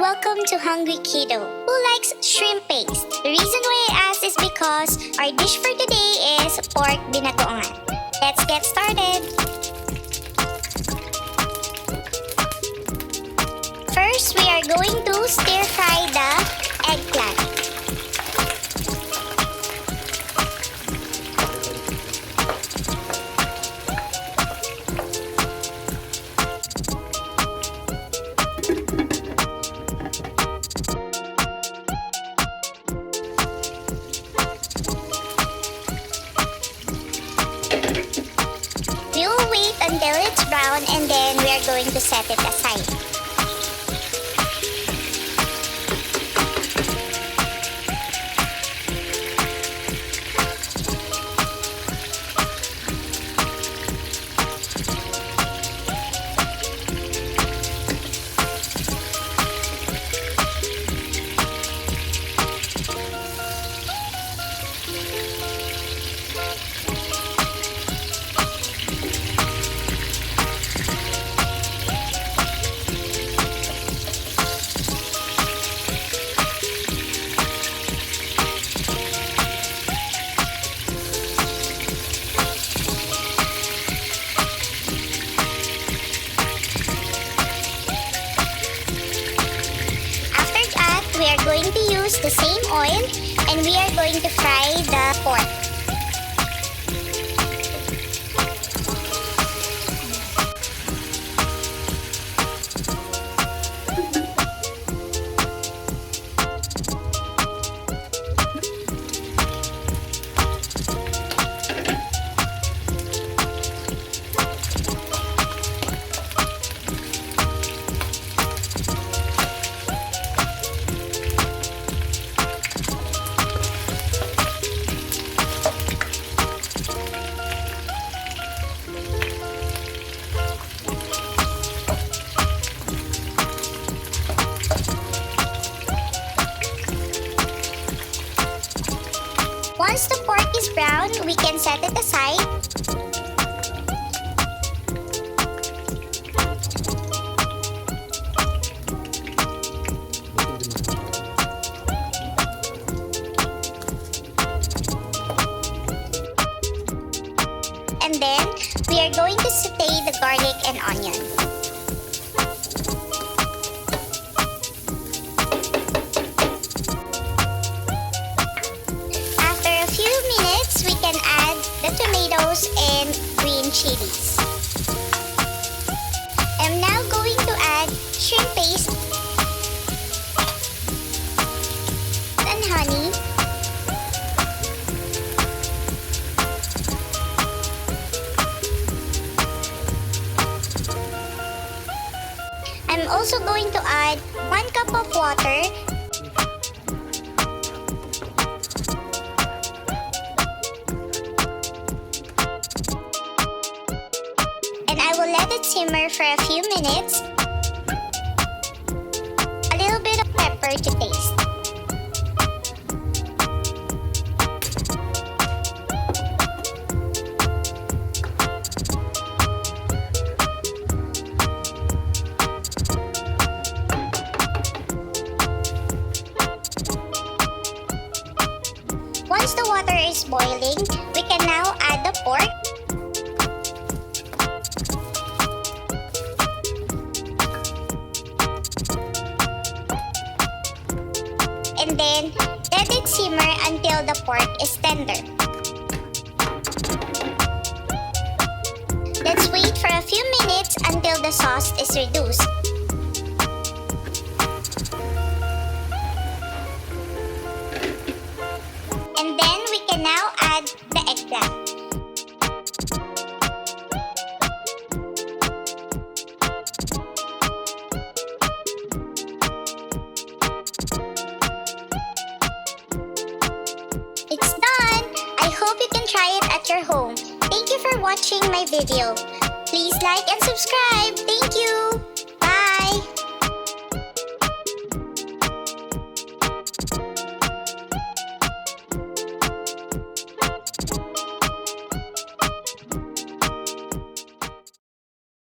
welcome to Hungry Kiddo, who likes shrimp paste. The reason why I asked is because our dish for today is pork binagoongan. Let's get started. First, we are going to stir fry the eggplant. We will wait until it's brown and then we are going to set it aside. We are going to use the same oil and we are going to fry the pork. Once the pork is brown, we can set it aside. And then, we are going to saute the garlic and onion. We can add the tomatoes and green chilies. I'm now going to add shrimp paste and honey. I'm also going to add 1 cup of water. And I will let it simmer for a few minutes. A little bit of pepper to taste. Once the water is boiling, we can now add the pork. And then, let it simmer until the pork is tender. Let's wait for a few minutes until the sauce is reduced. And then we can now add the eggplant. It's done! I hope you can try it at your home. Thank you for watching my video. Please like and subscribe.